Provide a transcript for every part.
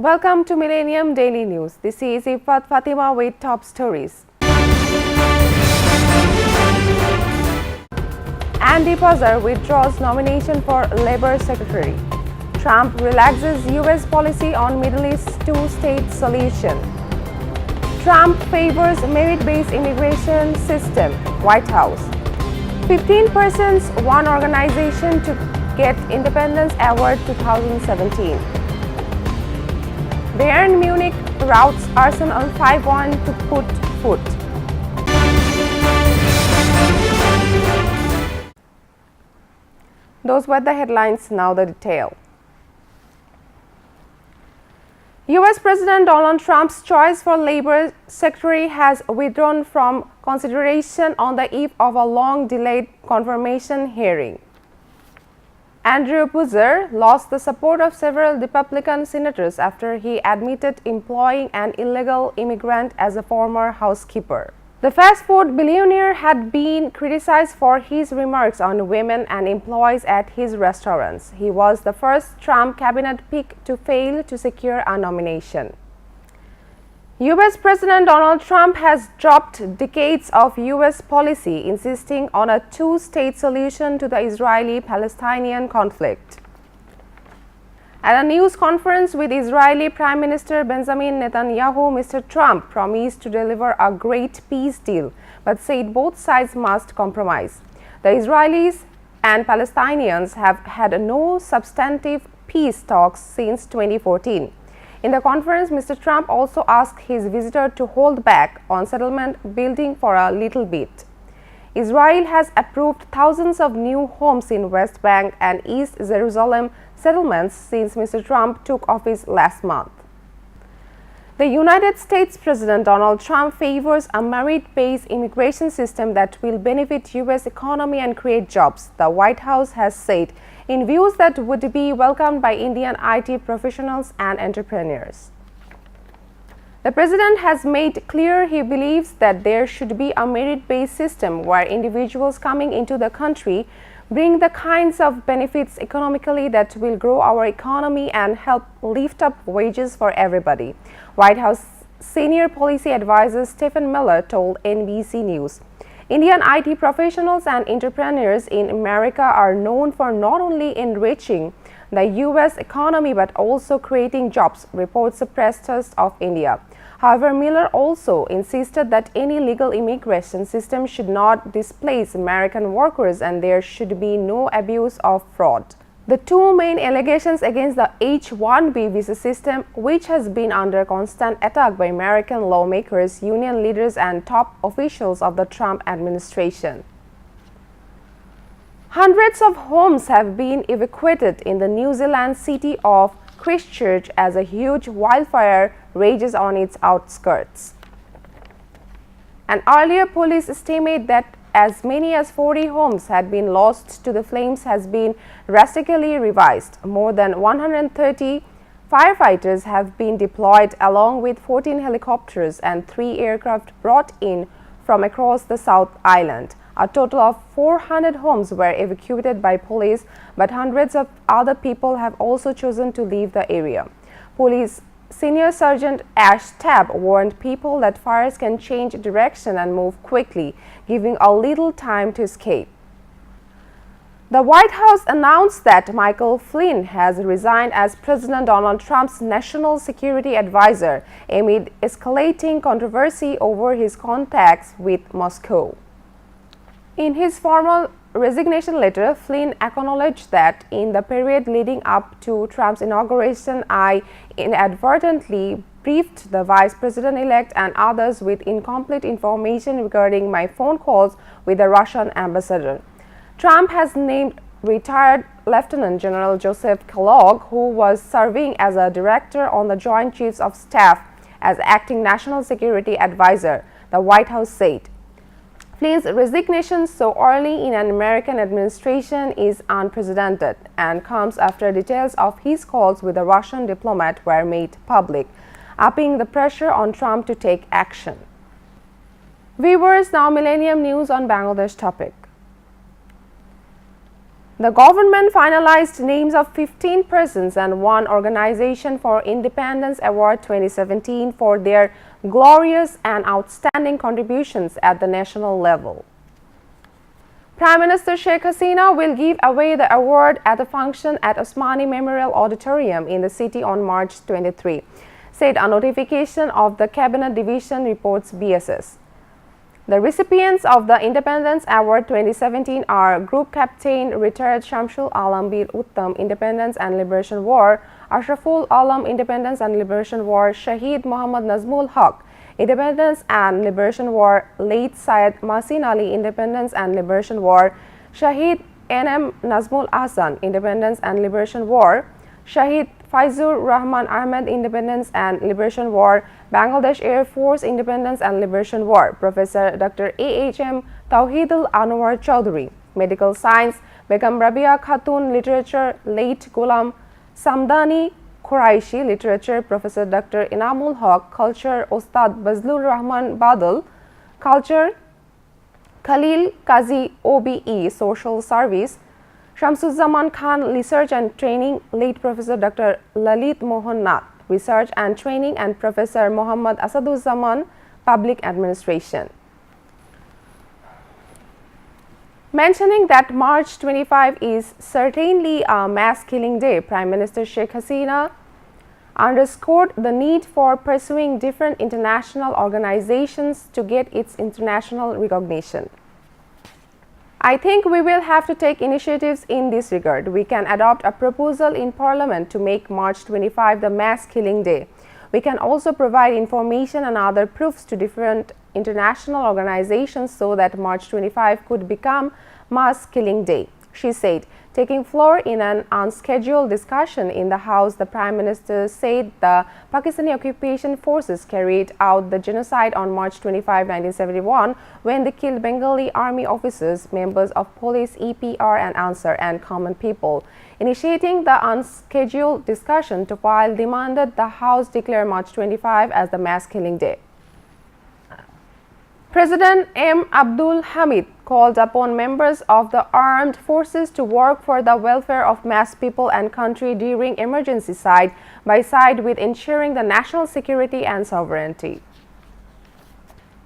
Welcome to Millennium Daily News. This is Ifat Fatima with top stories. Andy Puzzer withdraws nomination for Labor Secretary. Trump relaxes U.S. policy on Middle East two-state solution. Trump favors merit-based immigration system. White House. 15 persons, one organization to get Independence Award 2017. Bayern Munich routs Arsenal 5-1 to put foot. Those were the headlines, now the detail. U.S. President Donald Trump's choice for Labor Secretary has withdrawn from consideration on the eve of a long-delayed confirmation hearing. Andrew Puzzer lost the support of several Republican senators after he admitted employing an illegal immigrant as a former housekeeper. The fast food billionaire had been criticized for his remarks on women and employees at his restaurants. He was the first Trump cabinet pick to fail to secure a nomination. U.S. President Donald Trump has dropped decades of U.S. policy insisting on a two-state solution to the Israeli-Palestinian conflict. At a news conference with Israeli Prime Minister Benjamin Netanyahu, Mr. Trump promised to deliver a great peace deal, but said both sides must compromise. The Israelis and Palestinians have had no substantive peace talks since 2014. In the conference, Mr. Trump also asked his visitor to hold back on settlement building for a little bit. Israel has approved thousands of new homes in West Bank and East Jerusalem settlements since Mr. Trump took office last month. The United States President Donald Trump favors a merit-based immigration system that will benefit U.S. economy and create jobs, the White House has said, in views that would be welcomed by Indian IT professionals and entrepreneurs. The president has made clear he believes that there should be a merit-based system where individuals coming into the country bring the kinds of benefits economically that will grow our economy and help lift up wages for everybody, White House senior policy advisor Stephen Miller told NBC News. Indian IT professionals and entrepreneurs in America are known for not only enriching the U.S. economy but also creating jobs, reports the Press Trust of India. However, Miller also insisted that any legal immigration system should not displace American workers and there should be no abuse or fraud. The two main allegations against the H-1B visa system, which has been under constant attack by American lawmakers, union leaders, and top officials of the Trump administration. Hundreds of homes have been evacuated in the New Zealand city of Christchurch as a huge wildfire rages on its outskirts. An earlier police estimate that as many as 40 homes had been lost to the flames has been drastically revised. More than 130 firefighters have been deployed along with 14 helicopters and 3 aircraft brought in from across the South Island. A total of 400 homes were evacuated by police, but hundreds of other people have also chosen to leave the area. Police Senior Sergeant Ash Tabb warned people that fires can change direction and move quickly, giving a little time to escape. The White House announced that Michael Flynn has resigned as President Donald Trump's national security advisor amid escalating controversy over his contacts with Moscow. In his formal resignation letter, Flynn acknowledged that in the period leading up to Trump's inauguration, I inadvertently briefed the vice president-elect and others with incomplete information regarding my phone calls with the Russian ambassador. Trump has named retired Lieutenant General Joseph Kellogg, who was serving as a director on the Joint Chiefs of Staff, as acting national security advisor, the White House said. Flynn's resignation so early in an American administration is unprecedented and comes after details of his calls with a Russian diplomat were made public, upping the pressure on Trump to take action. Viewers, now Millennium News on Bangladesh topic. The government finalized names of 15 persons and one organization for Independence Award 2017 for their glorious and outstanding contributions at the national level. Prime Minister Sheikh Hasina will give away the award at a function at Osmani Memorial Auditorium in the city on March 23, said a notification of the Cabinet Division, reports BSS. The recipients of the Independence Award 2017 are Group Captain retired Shamsul Alam Bir Uttam, Independence and Liberation War; Ashraful Alam, Independence and Liberation War; Shahid Muhammad Nazmul Haq, Independence and Liberation War; late Syed Masin Ali, Independence and Liberation War; Shahid N.M. Nazmul Ahsan, Independence and Liberation War; Shahid Faizur Rahman Ahmed, Independence and Liberation War; Bangladesh Air Force, Independence and Liberation War; Professor Dr. A.H.M. Tawhidul Anwar Chaudhary, Medical Science; Begum Rabia Khatun, Literature; late Ghulam Samdani Quraishi, Literature; Professor Dr. Inamul Haq, Culture; Ostad Bazlur Rahman Badal, Culture; Khalil Kazi, OBE, Social Service; Shamsuzzaman Khan, Research and Training; late Professor Dr. Lalit Mohan Nath, Research and Training; and Professor Muhammad Asaduzzaman, Public Administration. Mentioning that March 25 is certainly a mass killing day, Prime Minister Sheikh Hasina underscored the need for pursuing different international organizations to get its international recognition. I think we will have to take initiatives in this regard. We can adopt a proposal in Parliament to make March 25 the mass killing day. We can also provide information and other proofs to different international organizations so that March 25 could become mass killing day, she said. Taking floor in an unscheduled discussion in the House, the Prime Minister said the Pakistani occupation forces carried out the genocide on March 25, 1971, when they killed Bengali army officers, members of police, EPR and Ansar, and common people. Initiating the unscheduled discussion, Topal demanded the House declare March 25 as the mass killing day. President M. Abdul Hamid called upon members of the armed forces to work for the welfare of mass people and country during emergency side by side with ensuring the national security and sovereignty.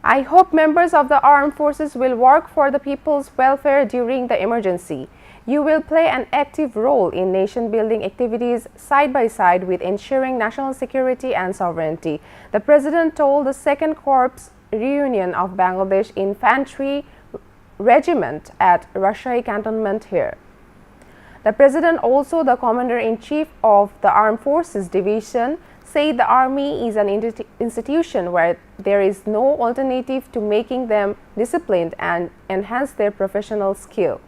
I hope members of the armed forces will work for the people's welfare during the emergency. You will play an active role in nation-building activities side by side with ensuring national security and sovereignty, the President told the 2nd Corps Reunion of Bangladesh Infantry Regiment at Rajshahi Cantonment here. The President, also the Commander-in-Chief of the Armed Forces Division, said the Army is an institution where there is no alternative to making them disciplined and enhance their professional skill.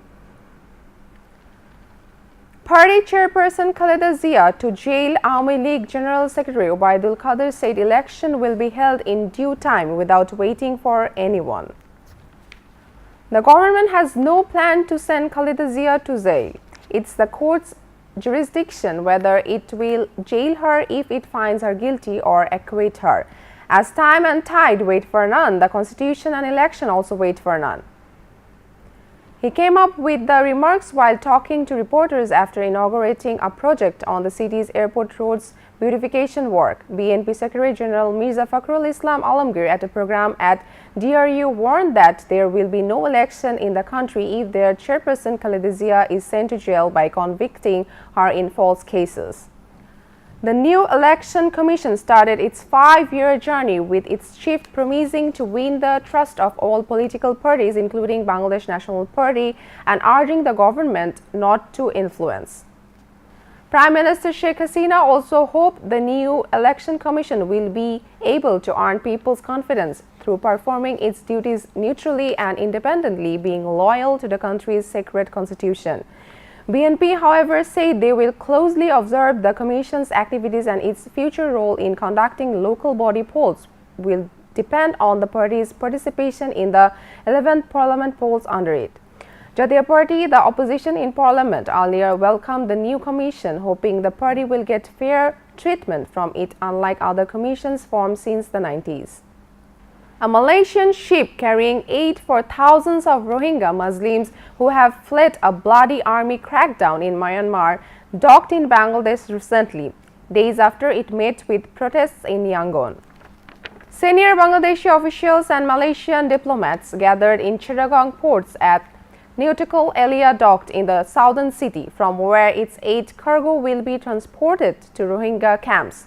Party Chairperson Khaleda Zia to jail Awami League General Secretary Obaidul Qadir said election will be held in due time without waiting for anyone. The government has no plan to send Khaleda Zia to jail. It's the court's jurisdiction whether it will jail her if it finds her guilty or acquit her. As time and tide wait for none, the constitution and election also wait for none. He came up with the remarks while talking to reporters after inaugurating a project on the city's airport roads beautification work. BNP Secretary General Mirza Fakhrul Islam Alamgir at a program at DRU warned that there will be no election in the country if their chairperson Khaleda Zia is sent to jail by convicting her in false cases. The new election commission started its 5-year journey with its chief promising to win the trust of all political parties, including Bangladesh National Party, and urging the government not to influence. Prime Minister Sheikh Hasina also hoped the new election commission will be able to earn people's confidence through performing its duties neutrally and independently, being loyal to the country's sacred constitution. BNP, however, said they will closely observe the Commission's activities and its future role in conducting local body polls will depend on the party's participation in the 11th Parliament polls under it. Jatiya Party, the opposition in Parliament, earlier welcomed the new commission, hoping the party will get fair treatment from it, unlike other commissions formed since the 90s. A Malaysian ship carrying aid for thousands of Rohingya Muslims who have fled a bloody army crackdown in Myanmar docked in Bangladesh recently, days after it met with protests in Yangon. Senior Bangladeshi officials and Malaysian diplomats gathered in Chittagong ports at nautical area docked in the southern city, from where its aid cargo will be transported to Rohingya camps.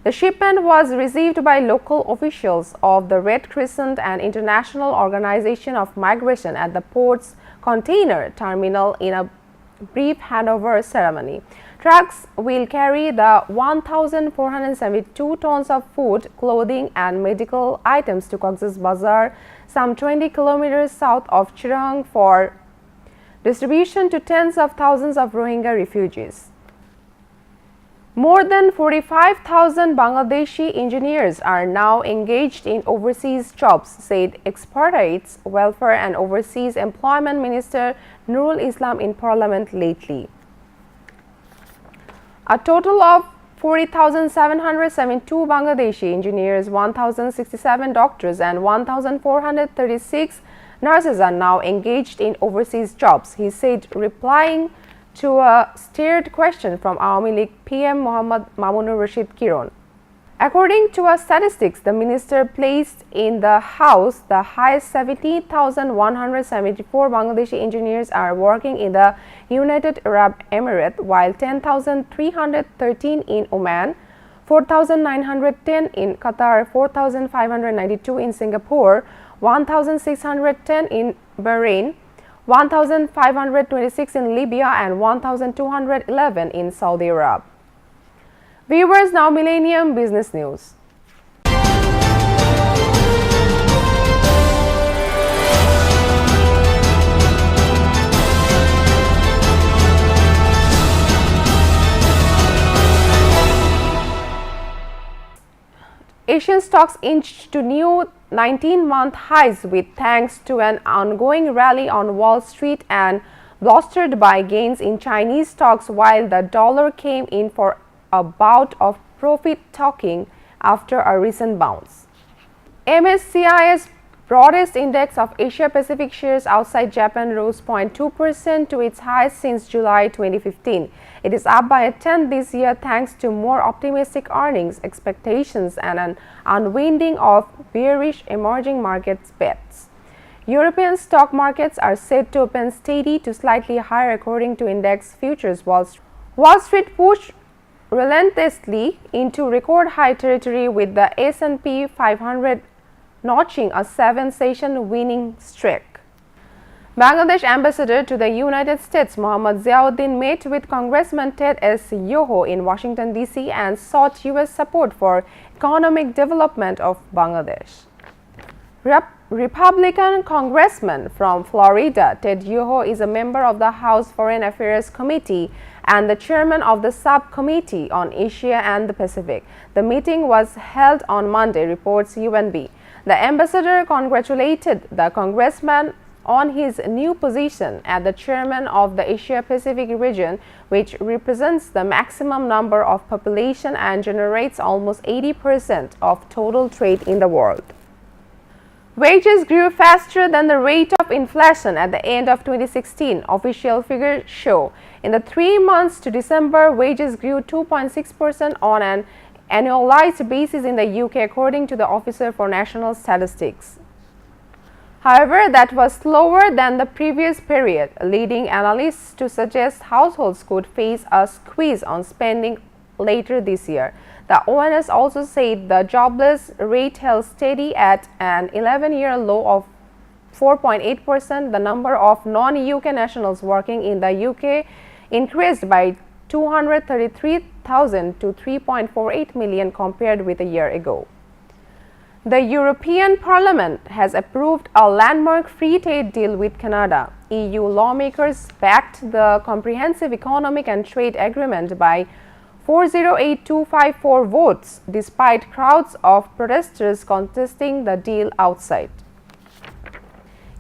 The shipment was received by local officials of the Red Crescent and International Organization of Migration at the port's container terminal in a brief handover ceremony. Trucks will carry the 1,472 tons of food, clothing and medical items to Cox's Bazar, some 20 kilometers south of Chittagong, for distribution to tens of thousands of Rohingya refugees. More than 45,000 Bangladeshi engineers are now engaged in overseas jobs, said Expatriates, Welfare and Overseas Employment Minister Nurul Islam in Parliament lately. A total of 40,772 Bangladeshi engineers, 1,067 doctors and 1,436 nurses are now engaged in overseas jobs, he said, replying to a steered question from Awami League PM Mohammad Mamunur Rashid Kiron. According to statistics, the minister placed in the House the highest 70,174 Bangladeshi engineers are working in the United Arab Emirates, while 10,313 in Oman, 4,910 in Qatar, 4,592 in Singapore, 1,610 in Bahrain, 1,526 in Libya and 1,211 in Saudi Arabia. Viewers, now Millennium Business News. Asian stocks inched to new 19-month highs with thanks to an ongoing rally on Wall Street and bolstered by gains in Chinese stocks, while the dollar came in for a bout of profit-taking after a recent bounce. MSCI's broadest index of Asia-Pacific shares outside Japan rose 0.2% to its highest since July 2015. It is up by a tenth this year thanks to more optimistic earnings expectations and an unwinding of bearish emerging markets bets. European stock markets are said to open steady to slightly higher according to index futures. Wall Street pushed relentlessly into record high territory with the S&P 500 notching a 7-session winning streak. Bangladesh ambassador to the United States Mohammad Ziauddin met with Congressman Ted S. Yoho in Washington, D.C. and sought U.S. support for economic development of Bangladesh. Republican Congressman from Florida, Ted Yoho, is a member of the House Foreign Affairs Committee and the chairman of the Subcommittee on Asia and the Pacific. The meeting was held on Monday, reports UNB. The ambassador congratulated the congressman on his new position as the chairman of the Asia-Pacific region, which represents the maximum number of population and generates almost 80% of total trade in the world. Wages grew faster than the rate of inflation at the end of 2016, official figures show. In the 3 months to December, wages grew 2.6% on an annualized basis in the UK, according to the Office for National Statistics. However, that was slower than the previous period, leading analysts to suggest households could face a squeeze on spending later this year. The ONS also said the jobless rate held steady at an 11-year low of 4.8%. The number of non-UK nationals working in the UK increased by 233,000 to 3.48 million compared with a year ago. The European Parliament has approved a landmark free trade deal with Canada. EU lawmakers backed the Comprehensive Economic and Trade Agreement by 408,254 votes, despite crowds of protesters contesting the deal outside.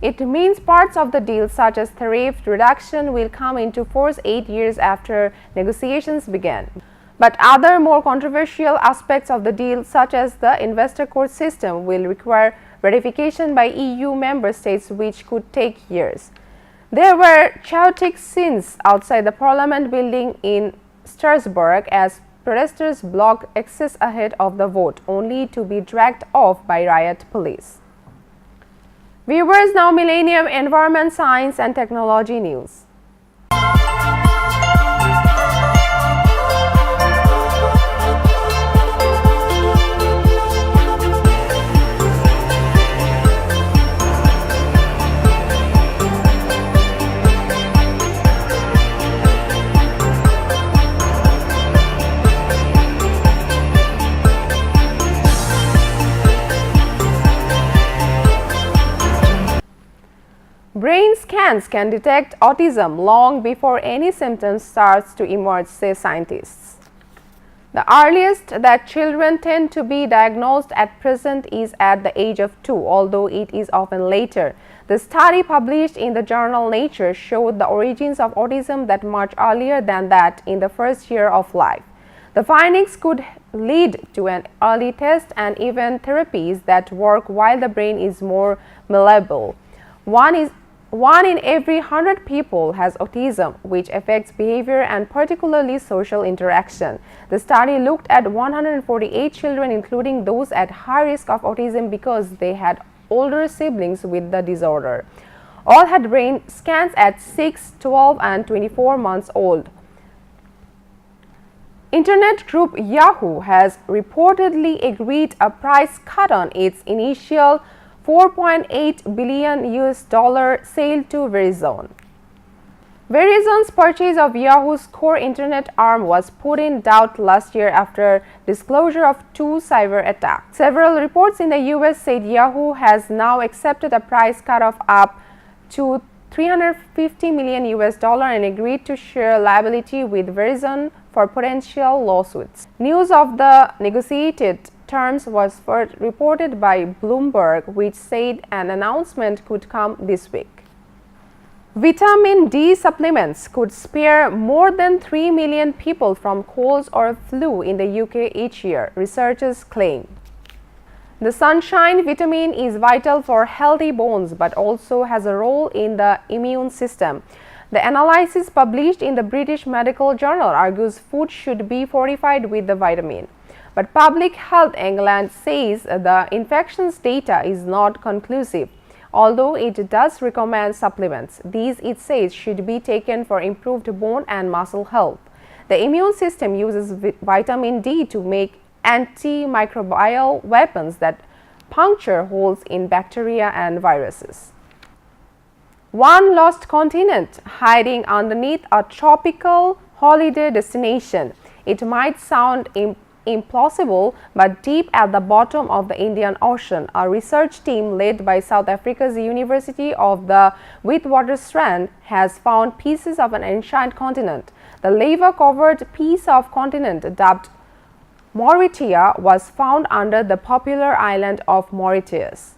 It means parts of the deal, such as tariff reduction, will come into force 8 years after negotiations began. But other more controversial aspects of the deal, such as the investor court system, will require ratification by EU member states, which could take years. There were chaotic scenes outside the Parliament building in Strasbourg as protesters blocked access ahead of the vote, only to be dragged off by riot police. Viewers, now Millennium Environment, Science and Technology News. Brain scans can detect autism long before any symptoms starts to emerge, say scientists. The earliest that children tend to be diagnosed at present is at the age of 2, although it is often later. The study published in the journal Nature showed the origins of autism that much earlier than that, in the first year of life. The findings could lead to an early test and even therapies that work while the brain is more malleable. One in every 100 people has autism, which affects behavior and particularly social interaction. The study looked at 148 children, including those at high risk of autism because they had older siblings with the disorder. All had brain scans at 6, 12, and 24 months old. Internet group Yahoo has reportedly agreed a price cut on its initial $4.8 billion sale to Verizon. Verizon's purchase of Yahoo's core internet arm was put in doubt last year after disclosure of 2 cyber attacks. Several reports in the US said Yahoo has now accepted a price cut of up to $350 million and agreed to share liability with Verizon for potential lawsuits. News of the negotiated terms was first reported by Bloomberg, which said an announcement could come this week. Vitamin D supplements could spare more than 3 million people from colds or flu in the UK each year, researchers claim. The sunshine vitamin is vital for healthy bones but also has a role in the immune system. The analysis published in the British Medical Journal argues food should be fortified with the vitamin. But Public Health England says the infections data is not conclusive, although it does recommend supplements. These, it says, should be taken for improved bone and muscle health. The immune system uses vitamin D to make antimicrobial weapons that puncture holes in bacteria and viruses. One lost continent hiding underneath a tropical holiday destination. It might sound implausible, but deep at the bottom of the Indian Ocean, a research team led by South Africa's University of the Witwatersrand has found pieces of an ancient continent. The lava-covered piece of continent dubbed Mauritius was found under the popular island of Mauritius.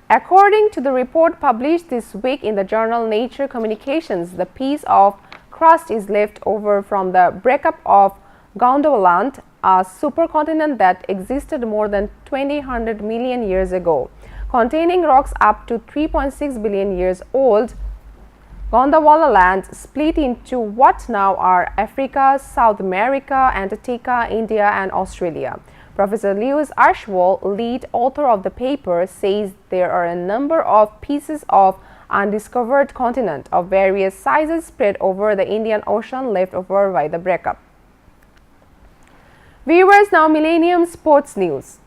According to the report published this week in the journal Nature Communications, the piece of crust is left over from the breakup of Gondwaland, a supercontinent that existed more than 200 million years ago. Containing rocks up to 3.6 billion years old, Gondwana land split into what now are Africa, South America, Antarctica, India, and Australia. Professor Lewis Ashwell, lead author of the paper, says there are a number of pieces of undiscovered continent of various sizes spread over the Indian Ocean left over by the breakup. Viewers, now Millennium Sports News.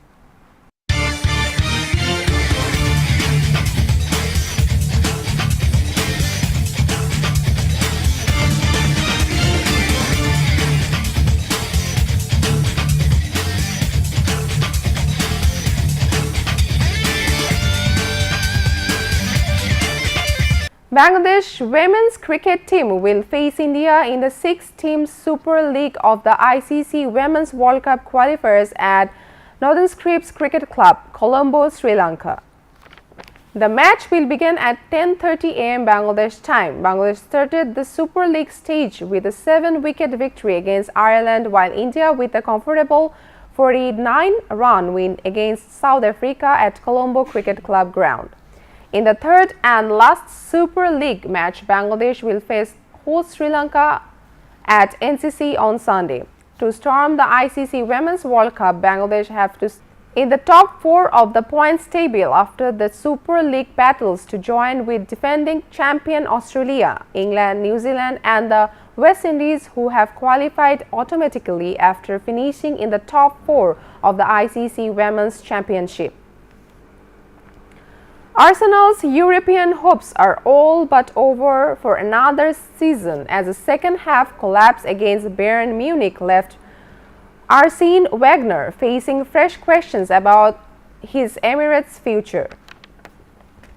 Bangladesh women's cricket team will face India in the 6-team Super League of the ICC Women's World Cup qualifiers at Northern Scripps Cricket Club, Colombo, Sri Lanka. The match will begin at 10:30 am Bangladesh time. Bangladesh started the Super League stage with a 7-wicket victory against Ireland, while India with a comfortable 49-run win against South Africa at Colombo Cricket Club ground. In the third and last Super League match, Bangladesh will face host Sri Lanka at NCC on Sunday. To storm the ICC Women's World Cup, Bangladesh have to in the top 4 of the points table after the Super League battles to join with defending champion Australia, England, New Zealand and the West Indies, who have qualified automatically after finishing in the top 4 of the ICC Women's Championship. Arsenal's European hopes are all but over for another season as the second half collapse against Bayern Munich left Arsene Wenger facing fresh questions about his Emirates' future.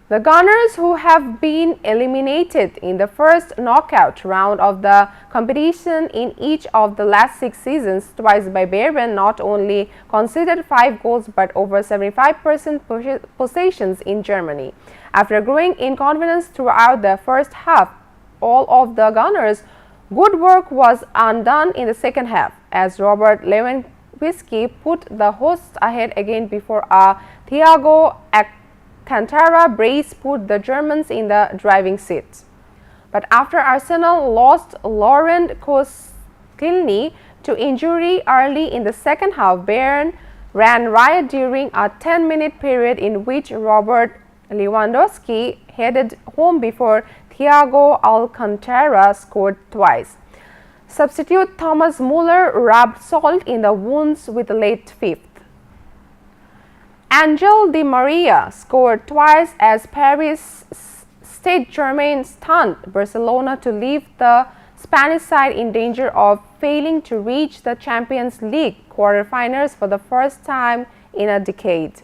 The Gunners, who have been eliminated in the first knockout round of the competition in each of the last 6 seasons, twice by Bayern, not only conceded 5 goals but over 75% possessions in Germany. After growing in confidence throughout the first half, all of the Gunners' good work was undone in the second half, as Robert Lewandowski put the hosts ahead again before a Thiago Alcantara brace put the Germans in the driving seat. But after Arsenal lost Laurent Koscielny to injury early in the second half, Bayern ran riot during a 10-minute period in which Robert Lewandowski headed home before Thiago Alcantara scored twice. Substitute Thomas Muller rubbed salt in the wounds with a late fifth. Angel Di Maria scored twice as Paris Saint-Germain stunned Barcelona to leave the Spanish side in danger of failing to reach the Champions League quarterfinals for the first time in a decade.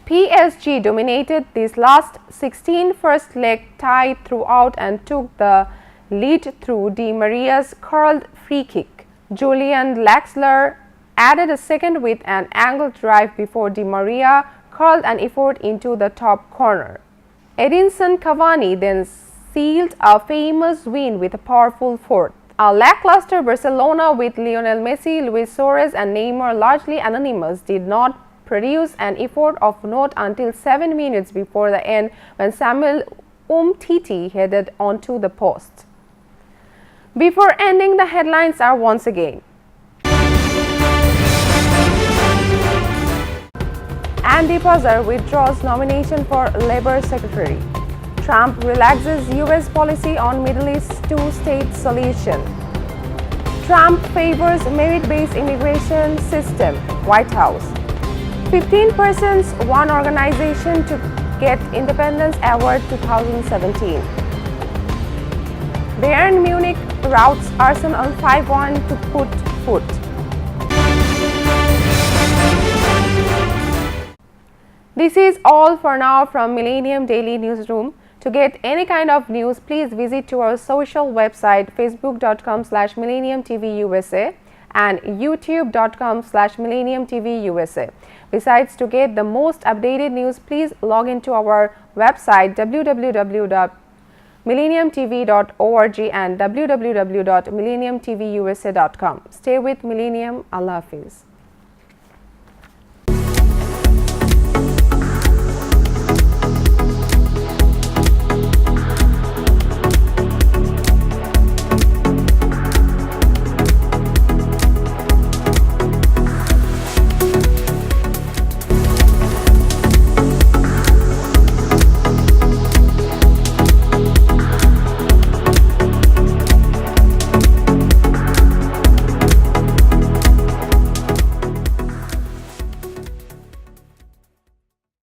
PSG dominated this last 16 first leg tie throughout and took the lead through Di Maria's curled free kick. Julian Draxler added a second with an angled drive before Di Maria curled an effort into the top corner. Edinson Cavani then sealed a famous win with a powerful fourth. A lackluster Barcelona with Lionel Messi, Luis Suarez and Neymar largely anonymous did not produce an effort of note until 7 minutes before the end when Samuel Umtiti headed onto the post. Before ending, the headlines are once again. Andy Puzzer withdraws nomination for Labor Secretary. Trump relaxes U.S. policy on Middle East two-state solution. Trump favors merit-based immigration system. White House. 15 persons, one organization to get Independence Award 2017. Bayern Munich routs Arsenal 5-1 to put foot. This is all for now from Millennium Daily Newsroom. To get any kind of news, please visit to our social website facebook.com/MillenniumTVUSA and youtube.com/MillenniumTVUSA. Besides, to get the most updated news, please log into our website www.millenniumtv.org and www.millenniumtvusa.com. Stay with Millennium. Allah Hafiz.